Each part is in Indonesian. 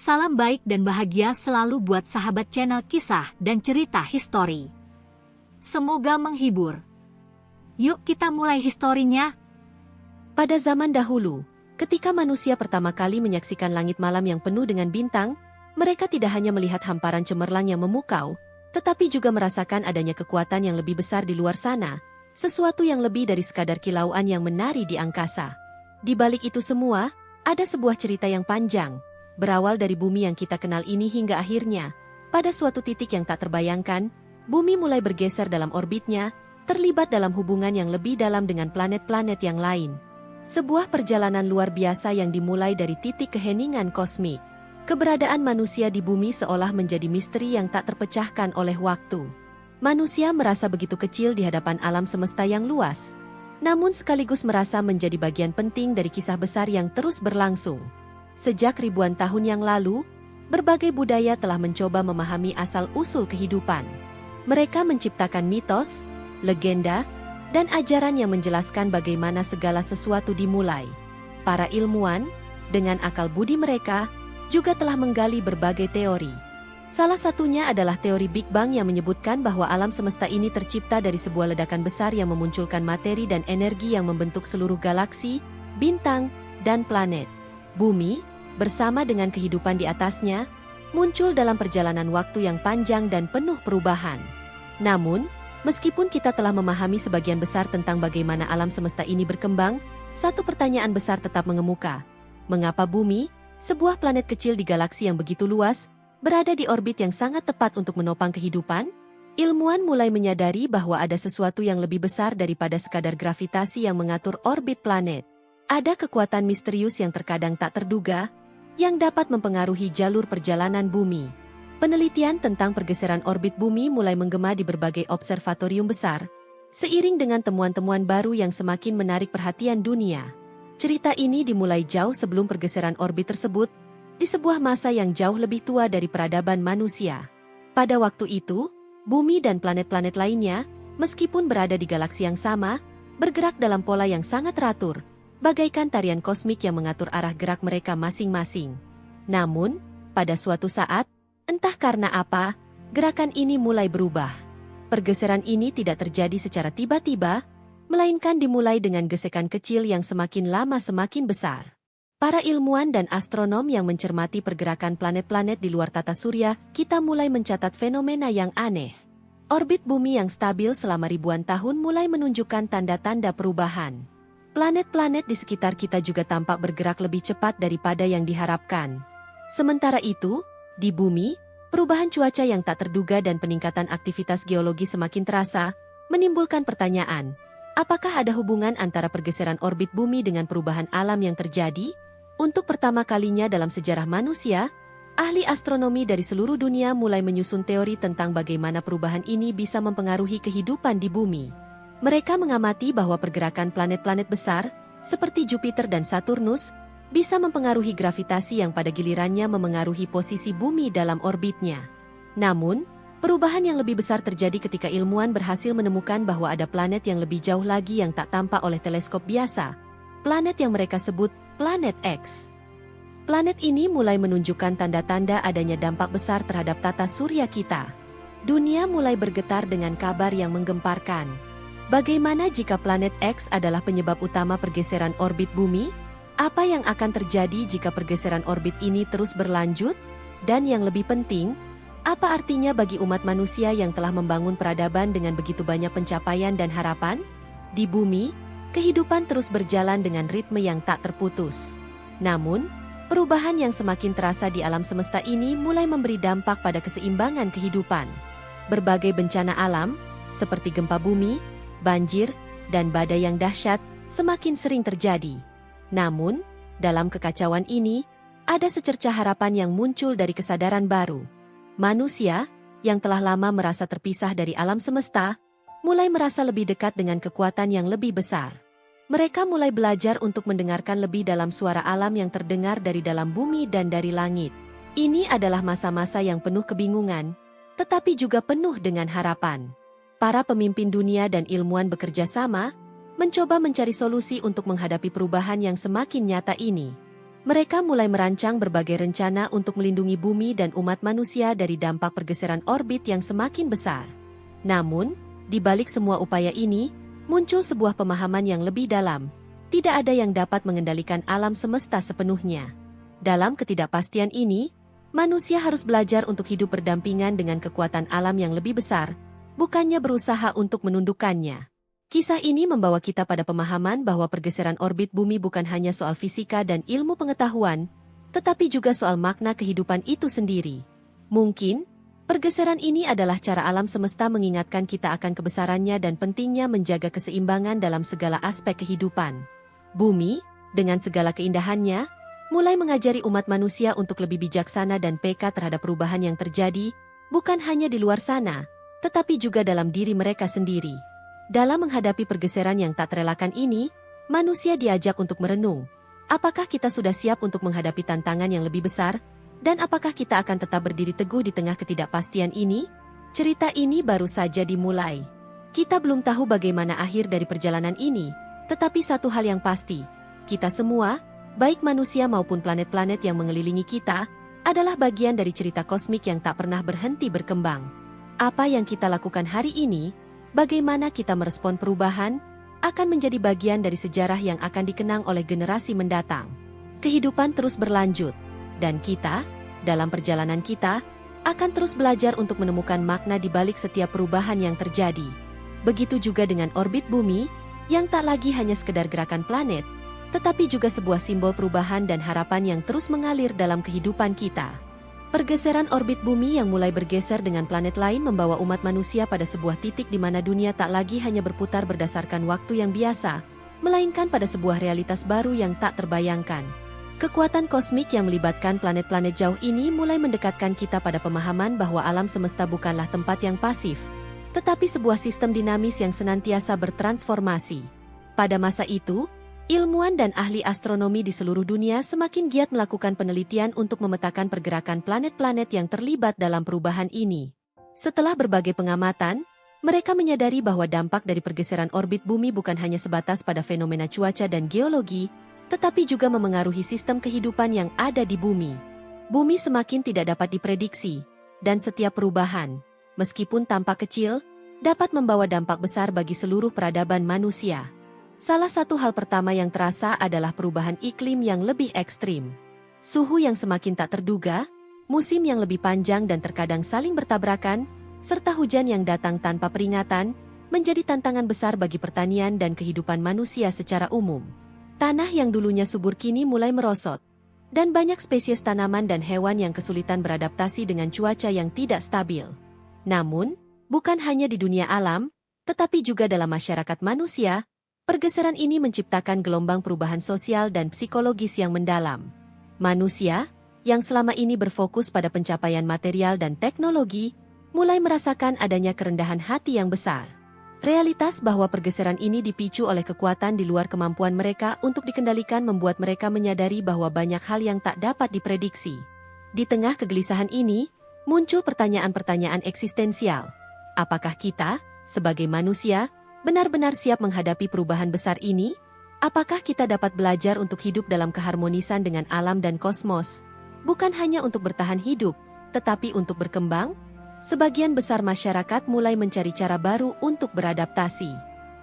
Salam baik dan bahagia selalu buat sahabat channel kisah dan cerita histori. Semoga menghibur. Yuk kita mulai historinya. Pada zaman dahulu, ketika manusia pertama kali menyaksikan langit malam yang penuh dengan bintang, mereka tidak hanya melihat hamparan cemerlang yang memukau, tetapi juga merasakan adanya kekuatan yang lebih besar di luar sana, sesuatu yang lebih dari sekadar kilauan yang menari di angkasa. Di balik itu semua, ada sebuah cerita yang panjang, berawal dari bumi yang kita kenal ini hingga akhirnya, pada suatu titik yang tak terbayangkan, bumi mulai bergeser dalam orbitnya, terlibat dalam hubungan yang lebih dalam dengan planet-planet yang lain. Sebuah perjalanan luar biasa yang dimulai dari titik keheningan kosmik. Keberadaan manusia di bumi seolah menjadi misteri yang tak terpecahkan oleh waktu. Manusia merasa begitu kecil di hadapan alam semesta yang luas, namun sekaligus merasa menjadi bagian penting dari kisah besar yang terus berlangsung. Sejak ribuan tahun yang lalu, berbagai budaya telah mencoba memahami asal-usul kehidupan. Mereka menciptakan mitos, legenda, dan ajaran yang menjelaskan bagaimana segala sesuatu dimulai. Para ilmuwan, dengan akal budi mereka, juga telah menggali berbagai teori. Salah satunya adalah teori Big Bang yang menyebutkan bahwa alam semesta ini tercipta dari sebuah ledakan besar yang memunculkan materi dan energi yang membentuk seluruh galaksi, bintang, dan planet. Bumi, bersama dengan kehidupan di atasnya, muncul dalam perjalanan waktu yang panjang dan penuh perubahan. Namun, meskipun kita telah memahami sebagian besar tentang bagaimana alam semesta ini berkembang, satu pertanyaan besar tetap mengemuka. Mengapa bumi, sebuah planet kecil di galaksi yang begitu luas, berada di orbit yang sangat tepat untuk menopang kehidupan? Ilmuwan mulai menyadari bahwa ada sesuatu yang lebih besar daripada sekadar gravitasi yang mengatur orbit planet. Ada kekuatan misterius yang terkadang tak terduga, yang dapat mempengaruhi jalur perjalanan bumi. Penelitian tentang pergeseran orbit bumi mulai menggema di berbagai observatorium besar, seiring dengan temuan-temuan baru yang semakin menarik perhatian dunia. Cerita ini dimulai jauh sebelum pergeseran orbit tersebut, di sebuah masa yang jauh lebih tua dari peradaban manusia. Pada waktu itu, bumi dan planet-planet lainnya, meskipun berada di galaksi yang sama, bergerak dalam pola yang sangat teratur, bagaikan tarian kosmik yang mengatur arah gerak mereka masing-masing. Namun, pada suatu saat, entah karena apa, gerakan ini mulai berubah. Pergeseran ini tidak terjadi secara tiba-tiba, melainkan dimulai dengan gesekan kecil yang semakin lama semakin besar. Para ilmuwan dan astronom yang mencermati pergerakan planet-planet di luar tata surya, kita mulai mencatat fenomena yang aneh. Orbit bumi yang stabil selama ribuan tahun mulai menunjukkan tanda-tanda perubahan. Planet-planet di sekitar kita juga tampak bergerak lebih cepat daripada yang diharapkan. Sementara itu, di bumi, perubahan cuaca yang tak terduga dan peningkatan aktivitas geologi semakin terasa, menimbulkan pertanyaan, apakah ada hubungan antara pergeseran orbit bumi dengan perubahan alam yang terjadi? Untuk pertama kalinya dalam sejarah manusia, ahli astronomi dari seluruh dunia mulai menyusun teori tentang bagaimana perubahan ini bisa mempengaruhi kehidupan di bumi. Mereka mengamati bahwa pergerakan planet-planet besar, seperti Jupiter dan Saturnus, bisa mempengaruhi gravitasi yang pada gilirannya memengaruhi posisi bumi dalam orbitnya. Namun, perubahan yang lebih besar terjadi ketika ilmuwan berhasil menemukan bahwa ada planet yang lebih jauh lagi yang tak tampak oleh teleskop biasa. Planet yang mereka sebut Planet X. Planet ini mulai menunjukkan tanda-tanda adanya dampak besar terhadap tata surya kita. Dunia mulai bergetar dengan kabar yang menggemparkan. Bagaimana jika planet X adalah penyebab utama pergeseran orbit bumi? Apa yang akan terjadi jika pergeseran orbit ini terus berlanjut? Dan yang lebih penting, apa artinya bagi umat manusia yang telah membangun peradaban dengan begitu banyak pencapaian dan harapan? Di bumi, kehidupan terus berjalan dengan ritme yang tak terputus. Namun, perubahan yang semakin terasa di alam semesta ini mulai memberi dampak pada keseimbangan kehidupan. Berbagai bencana alam, seperti gempa bumi, banjir, dan badai yang dahsyat, semakin sering terjadi. Namun, dalam kekacauan ini, ada secercah harapan yang muncul dari kesadaran baru. Manusia, yang telah lama merasa terpisah dari alam semesta, mulai merasa lebih dekat dengan kekuatan yang lebih besar. Mereka mulai belajar untuk mendengarkan lebih dalam suara alam yang terdengar dari dalam bumi dan dari langit. Ini adalah masa-masa yang penuh kebingungan, tetapi juga penuh dengan harapan. Para pemimpin dunia dan ilmuwan bekerja sama, mencoba mencari solusi untuk menghadapi perubahan yang semakin nyata ini. Mereka mulai merancang berbagai rencana untuk melindungi bumi dan umat manusia dari dampak pergeseran orbit yang semakin besar. Namun, di balik semua upaya ini, muncul sebuah pemahaman yang lebih dalam. Tidak ada yang dapat mengendalikan alam semesta sepenuhnya. Dalam ketidakpastian ini, manusia harus belajar untuk hidup berdampingan dengan kekuatan alam yang lebih besar, bukannya berusaha untuk menundukkannya. Kisah ini membawa kita pada pemahaman bahwa pergeseran orbit bumi bukan hanya soal fisika dan ilmu pengetahuan, tetapi juga soal makna kehidupan itu sendiri. Mungkin, pergeseran ini adalah cara alam semesta mengingatkan kita akan kebesarannya dan pentingnya menjaga keseimbangan dalam segala aspek kehidupan. Bumi, dengan segala keindahannya, mulai mengajari umat manusia untuk lebih bijaksana dan peka terhadap perubahan yang terjadi, bukan hanya di luar sana, tetapi juga dalam diri mereka sendiri. Dalam menghadapi pergeseran yang tak terelakkan ini, manusia diajak untuk merenung. Apakah kita sudah siap untuk menghadapi tantangan yang lebih besar? Dan apakah kita akan tetap berdiri teguh di tengah ketidakpastian ini? Cerita ini baru saja dimulai. Kita belum tahu bagaimana akhir dari perjalanan ini, tetapi satu hal yang pasti, kita semua, baik manusia maupun planet-planet yang mengelilingi kita, adalah bagian dari cerita kosmik yang tak pernah berhenti berkembang. Apa yang kita lakukan hari ini, bagaimana kita merespon perubahan, akan menjadi bagian dari sejarah yang akan dikenang oleh generasi mendatang. Kehidupan terus berlanjut, dan kita, dalam perjalanan kita, akan terus belajar untuk menemukan makna di balik setiap perubahan yang terjadi. Begitu juga dengan orbit bumi, yang tak lagi hanya sekedar gerakan planet, tetapi juga sebuah simbol perubahan dan harapan yang terus mengalir dalam kehidupan kita. Pergeseran orbit bumi yang mulai bergeser dengan planet lain membawa umat manusia pada sebuah titik di mana dunia tak lagi hanya berputar berdasarkan waktu yang biasa, melainkan pada sebuah realitas baru yang tak terbayangkan. Kekuatan kosmik yang melibatkan planet-planet jauh ini mulai mendekatkan kita pada pemahaman bahwa alam semesta bukanlah tempat yang pasif, tetapi sebuah sistem dinamis yang senantiasa bertransformasi. Pada masa itu, ilmuwan dan ahli astronomi di seluruh dunia semakin giat melakukan penelitian untuk memetakan pergerakan planet-planet yang terlibat dalam perubahan ini. Setelah berbagai pengamatan, mereka menyadari bahwa dampak dari pergeseran orbit bumi bukan hanya sebatas pada fenomena cuaca dan geologi, tetapi juga memengaruhi sistem kehidupan yang ada di bumi. Bumi semakin tidak dapat diprediksi, dan setiap perubahan, meskipun tampak kecil, dapat membawa dampak besar bagi seluruh peradaban manusia. Salah satu hal pertama yang terasa adalah perubahan iklim yang lebih ekstrim. Suhu yang semakin tak terduga, musim yang lebih panjang dan terkadang saling bertabrakan, serta hujan yang datang tanpa peringatan, menjadi tantangan besar bagi pertanian dan kehidupan manusia secara umum. Tanah yang dulunya subur kini mulai merosot, dan banyak spesies tanaman dan hewan yang kesulitan beradaptasi dengan cuaca yang tidak stabil. Namun, bukan hanya di dunia alam, tetapi juga dalam masyarakat manusia, pergeseran ini menciptakan gelombang perubahan sosial dan psikologis yang mendalam. Manusia, yang selama ini berfokus pada pencapaian material dan teknologi, mulai merasakan adanya kerendahan hati yang besar. Realitas bahwa pergeseran ini dipicu oleh kekuatan di luar kemampuan mereka untuk dikendalikan membuat mereka menyadari bahwa banyak hal yang tak dapat diprediksi. Di tengah kegelisahan ini, muncul pertanyaan-pertanyaan eksistensial. Apakah kita, sebagai manusia, benar-benar siap menghadapi perubahan besar ini? Apakah kita dapat belajar untuk hidup dalam keharmonisan dengan alam dan kosmos? Bukan hanya untuk bertahan hidup, tetapi untuk berkembang? Sebagian besar masyarakat mulai mencari cara baru untuk beradaptasi.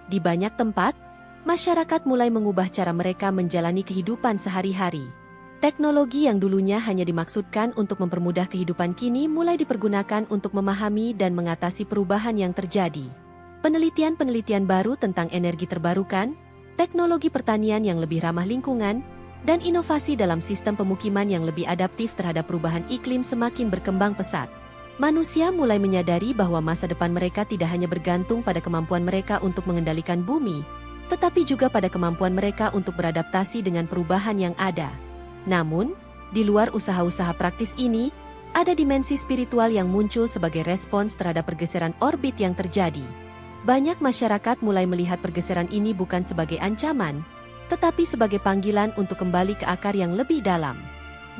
Di banyak tempat, masyarakat mulai mengubah cara mereka menjalani kehidupan sehari-hari. Teknologi yang dulunya hanya dimaksudkan untuk mempermudah kehidupan kini mulai dipergunakan untuk memahami dan mengatasi perubahan yang terjadi. Penelitian-penelitian baru tentang energi terbarukan, teknologi pertanian yang lebih ramah lingkungan, dan inovasi dalam sistem pemukiman yang lebih adaptif terhadap perubahan iklim semakin berkembang pesat. Manusia mulai menyadari bahwa masa depan mereka tidak hanya bergantung pada kemampuan mereka untuk mengendalikan bumi, tetapi juga pada kemampuan mereka untuk beradaptasi dengan perubahan yang ada. Namun, di luar usaha-usaha praktis ini, ada dimensi spiritual yang muncul sebagai respons terhadap pergeseran orbit yang terjadi. Banyak masyarakat mulai melihat pergeseran ini bukan sebagai ancaman, tetapi sebagai panggilan untuk kembali ke akar yang lebih dalam.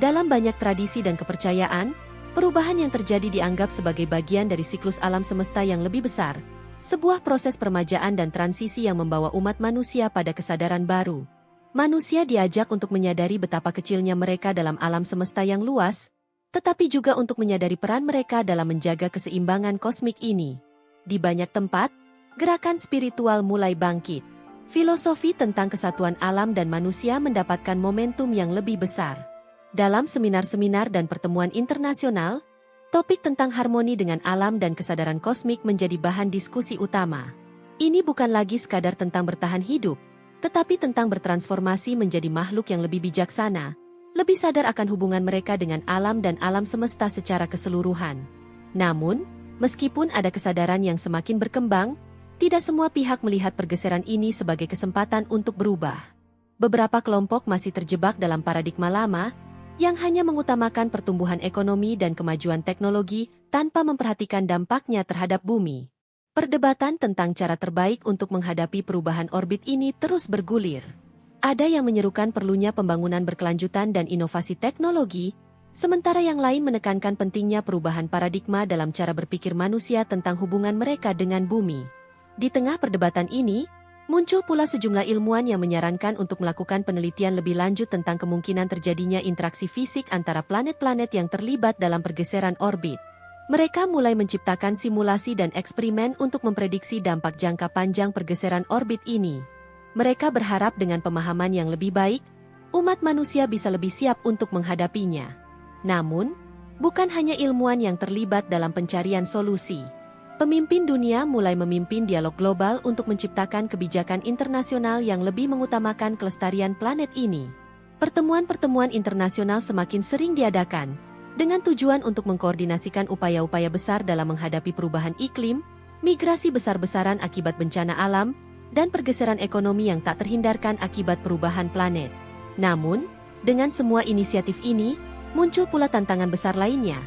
Dalam banyak tradisi dan kepercayaan, perubahan yang terjadi dianggap sebagai bagian dari siklus alam semesta yang lebih besar, sebuah proses permajaan dan transisi yang membawa umat manusia pada kesadaran baru. Manusia diajak untuk menyadari betapa kecilnya mereka dalam alam semesta yang luas, tetapi juga untuk menyadari peran mereka dalam menjaga keseimbangan kosmik ini. Di banyak tempat, gerakan spiritual mulai bangkit. Filosofi tentang kesatuan alam dan manusia mendapatkan momentum yang lebih besar. Dalam seminar-seminar dan pertemuan internasional, topik tentang harmoni dengan alam dan kesadaran kosmik menjadi bahan diskusi utama. Ini bukan lagi sekadar tentang bertahan hidup, tetapi tentang bertransformasi menjadi makhluk yang lebih bijaksana, lebih sadar akan hubungan mereka dengan alam dan alam semesta secara keseluruhan. Namun, meskipun ada kesadaran yang semakin berkembang, tidak semua pihak melihat pergeseran ini sebagai kesempatan untuk berubah. Beberapa kelompok masih terjebak dalam paradigma lama, yang hanya mengutamakan pertumbuhan ekonomi dan kemajuan teknologi tanpa memperhatikan dampaknya terhadap bumi. Perdebatan tentang cara terbaik untuk menghadapi perubahan orbit ini terus bergulir. Ada yang menyerukan perlunya pembangunan berkelanjutan dan inovasi teknologi, sementara yang lain menekankan pentingnya perubahan paradigma dalam cara berpikir manusia tentang hubungan mereka dengan bumi. Di tengah perdebatan ini, muncul pula sejumlah ilmuwan yang menyarankan untuk melakukan penelitian lebih lanjut tentang kemungkinan terjadinya interaksi fisik antara planet-planet yang terlibat dalam pergeseran orbit. Mereka mulai menciptakan simulasi dan eksperimen untuk memprediksi dampak jangka panjang pergeseran orbit ini. Mereka berharap dengan pemahaman yang lebih baik, umat manusia bisa lebih siap untuk menghadapinya. Namun, bukan hanya ilmuwan yang terlibat dalam pencarian solusi. Pemimpin dunia mulai memimpin dialog global untuk menciptakan kebijakan internasional yang lebih mengutamakan kelestarian planet ini. Pertemuan-pertemuan internasional semakin sering diadakan, dengan tujuan untuk mengkoordinasikan upaya-upaya besar dalam menghadapi perubahan iklim, migrasi besar-besaran akibat bencana alam, dan pergeseran ekonomi yang tak terhindarkan akibat perubahan planet. Namun, dengan semua inisiatif ini, muncul pula tantangan besar lainnya.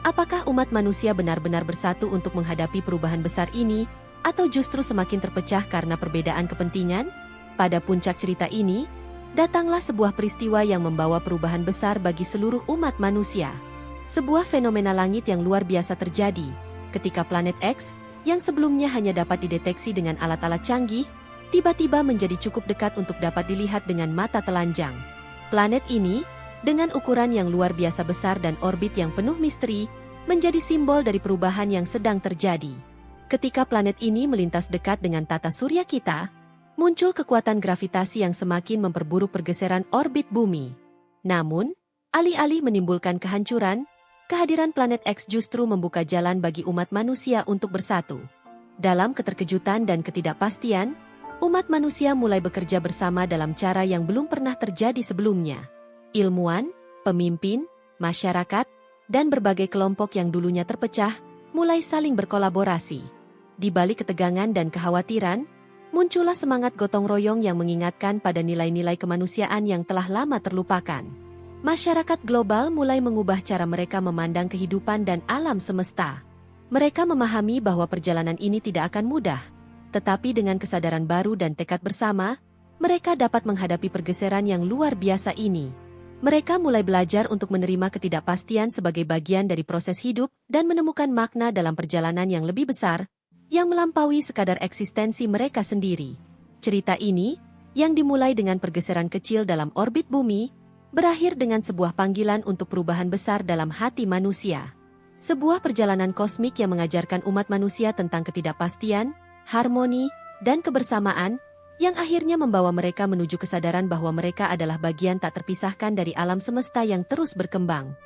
Apakah umat manusia benar-benar bersatu untuk menghadapi perubahan besar ini, atau justru semakin terpecah karena perbedaan kepentingan? Pada puncak cerita ini, datanglah sebuah peristiwa yang membawa perubahan besar bagi seluruh umat manusia. Sebuah fenomena langit yang luar biasa terjadi, ketika planet X, yang sebelumnya hanya dapat dideteksi dengan alat-alat canggih, tiba-tiba menjadi cukup dekat untuk dapat dilihat dengan mata telanjang. Planet ini, dengan ukuran yang luar biasa besar dan orbit yang penuh misteri, menjadi simbol dari perubahan yang sedang terjadi. Ketika planet ini melintas dekat dengan tata surya kita, muncul kekuatan gravitasi yang semakin memperburuk pergeseran orbit bumi. Namun, alih-alih menimbulkan kehancuran, kehadiran planet X justru membuka jalan bagi umat manusia untuk bersatu. Dalam keterkejutan dan ketidakpastian, umat manusia mulai bekerja bersama dalam cara yang belum pernah terjadi sebelumnya. Ilmuwan, pemimpin, masyarakat, dan berbagai kelompok yang dulunya terpecah, mulai saling berkolaborasi. Di balik ketegangan dan kekhawatiran, muncullah semangat gotong royong yang mengingatkan pada nilai-nilai kemanusiaan yang telah lama terlupakan. Masyarakat global mulai mengubah cara mereka memandang kehidupan dan alam semesta. Mereka memahami bahwa perjalanan ini tidak akan mudah, tetapi dengan kesadaran baru dan tekad bersama, mereka dapat menghadapi pergeseran yang luar biasa ini. Mereka mulai belajar untuk menerima ketidakpastian sebagai bagian dari proses hidup dan menemukan makna dalam perjalanan yang lebih besar, yang melampaui sekadar eksistensi mereka sendiri. Cerita ini, yang dimulai dengan pergeseran kecil dalam orbit bumi, berakhir dengan sebuah panggilan untuk perubahan besar dalam hati manusia. Sebuah perjalanan kosmik yang mengajarkan umat manusia tentang ketidakpastian, harmoni, dan kebersamaan, yang akhirnya membawa mereka menuju kesadaran bahwa mereka adalah bagian tak terpisahkan dari alam semesta yang terus berkembang.